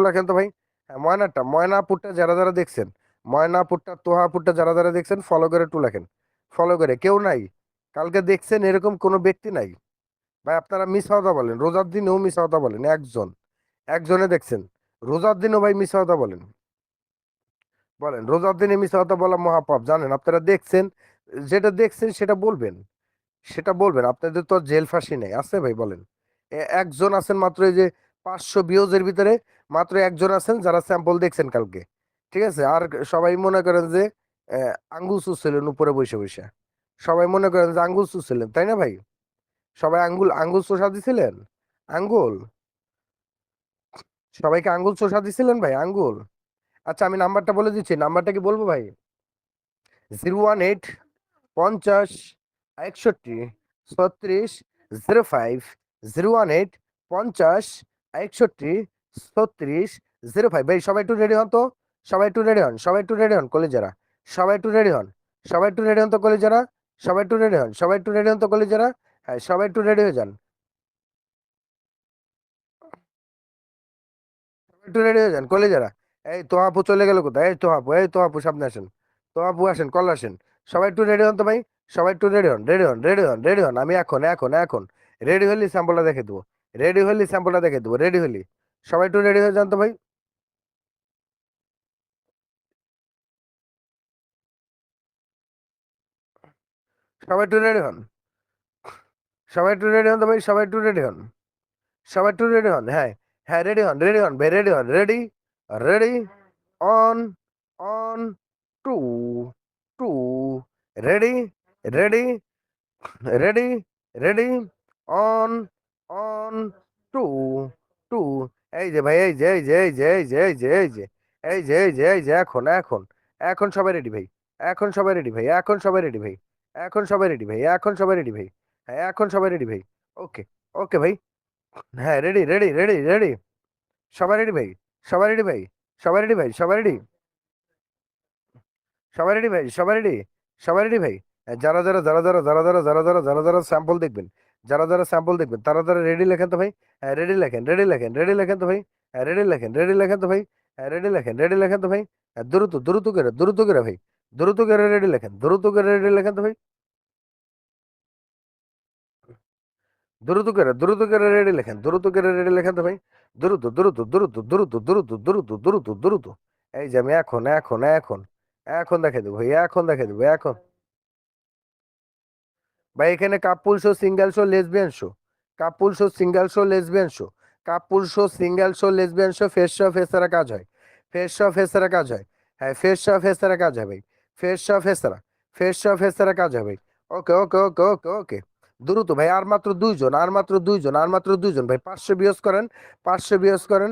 লেখেন তো ভাই। হ্যাঁ, ময়নাপুরটা যারা যারা দেখছেন, ময়নাপুরটা তোহাপুরটা যারা যারা দেখছেন ফলো করে টু লেখেন। ফলো করে কেউ নাই কালকে দেখছেন এরকম কোনো ব্যক্তি নাই ভাই। আপনারা মিছা কথা বলেন, রোজার দিনেও মিছা কথা বলেন। একজনে দেখছেন, রোজার দিনও ভাই মিছা কথা বলেন। বলেন রোজার দিনে মিছা কথা বলা মহাপাপ জানেন? আপনারা দেখছেন, যেটা দেখছেন সেটা বলবেন, সেটা বলবেন। আপনাদের তো আর জেল ফাঁসি নেই আছে ভাই, বলেন। একজন আছেন মাত্র, এই যে 500 ভিউজের ভিতরে মাত্র একজন আছেন যারা স্যাম্পল দেখছেন কালকে, ঠিক আছে? আর সবাই মনে করেন যে আঙ্গুল চুষছিলেন উপরে বসে বসে। সবাই মনে করেন যে আঙ্গুল চুষছিলেন, তাই না ভাই? সবাই আঙ্গুল আঙ্গুল চোষা দিছিলেন, আঙ্গুল। সবাইকে আঙ্গুল চোষা দিছিলেন ভাই, আঙ্গুল। আচ্ছা আমি নাম্বারটা বলে দিচ্ছি, নাম্বারটা কি বলবো ভাই? 018 50 61 36 05। 018 50 61 36 05। ভাই সবাই একটু রেডি হন তো, সবাই একটু রেডি হন, সবাই একটু রেডি হন কলেজারা, সবাই একটু রেডি হন, সবাই একটু রেডি হন তো কলেজারা, সবাই একটু রেডি হন, সবাই একটু রেডি হন তো কলেজারা। হ্যাঁ সবাই একটু রেডি হয়ে যান, একটু রেডি হয়ে যান কলেজারা। এই তোহাপু চলে গেল কোথায়? এই তোহাপু, এই তোহাপু সামনে আসেন, তোহাপু আসেন, কল আসেন। সবাই একটু রেডি হন তো ভাই, সবাই একটু রেডি হন, রেডি হন, রেডি হন, রেডি হন। আমি এখন এখন এখন রেডি হলি স্যাম্পলটা দেখে দেবো, রেডি হলি স্যাম্পলটা দেখে দেবো, রেডি হলি। সবাই একটু রেডি হয়ে যান তো ভাই, সবাই একটু রেডি হন, সবাই একটু রেডি হন তো ভাই, সবাই একটু রেডি হন, সবাই একটু রেডি হন। হ্যাঁ হ্যাঁ রেডি হন, রেডি হন ভাই, রেডি হন, ready, ready, on, on, two, two, ready, ready, ready, ready, on, on, two, two. এই যে ভাই, এই যে এই যে এই যে এই যে এই যে এই যে এই যে এই যে এই যে এখন এখন এখন সবাই রেডি ভাই, এখন সবাই রেডি ভাই, এখন সবাই রেডি ভাই, এখন সবাই রেডি ভাই, এখন সবাই রেডি ভাই। হ্যাঁ এখন সবাই রেডি ভাই। ওকে, ওকে ভাই। হ্যাঁ রেডি রেডি রেডি রেডি, সবাই রেডি ভাই, সবাই রেডি ভাই, সবাই রেডি ভাই, সবাই রেডি, সবাই রেডি ভাই, সবাই রেডি, সবাই রেডি ভাই। যারা যারা যারা যারা যারা যারা যারা যারা যারা যারা স্যাম্পল দেখবেন, যারা যারা স্যাম্পল দেখবেন তারা তারা রেডি লেখেন তো ভাই। হ্যাঁ রেডি লেখেন, রেডি লেখেন, রেডি লেখেন তো ভাই। হ্যাঁ রেডি লেখেন, রেডি লেখেন তো ভাই। হ্যাঁ রেডি লেখেন, রেডি লেখেন তো ভাই। হ্যাঁ দ্রুত দ্রুত করে, দ্রুত করে ভাই, দ্রুত করে রেডি লেখেন, দ্রুত করে রেডি লেখেন তো ভাই। দ্রুত করে, দ্রুত করে রেডি লেখেন, দ্রুত করে রেডি লেখেন তো ভাই। দ্রুত দ্রুত দ্রুত দ্রুত দ্রুত দ্রুত দ্রুত দ্রুত। এই যে আমি এখন এখন এখন এখন দেখে দেবো ভাই, এখন দেখে দেবো এখন। ভাই এখানে couple show, single show, lesbian show, couple show, single show, lesbian show, couple show, single show, lesbian show, face show ফেসারা কাজ হয়, ফেস শো ফেসারা কাজ হয়। হ্যাঁ ফেস শো ফেসারা কাজ হয় ভাই, ফেস শো ফেসারা, ফেস শো ফেসারা কাজ হয় ভাই। ওকে ওকে ওকে ওকে ওকে। দ্রুত ভাই, আর মাত্র দুইজন, আর মাত্র দুইজন, আর মাত্র দুইজন ভাই। 500 বিয়স করেন, 500 বিয়স করেন,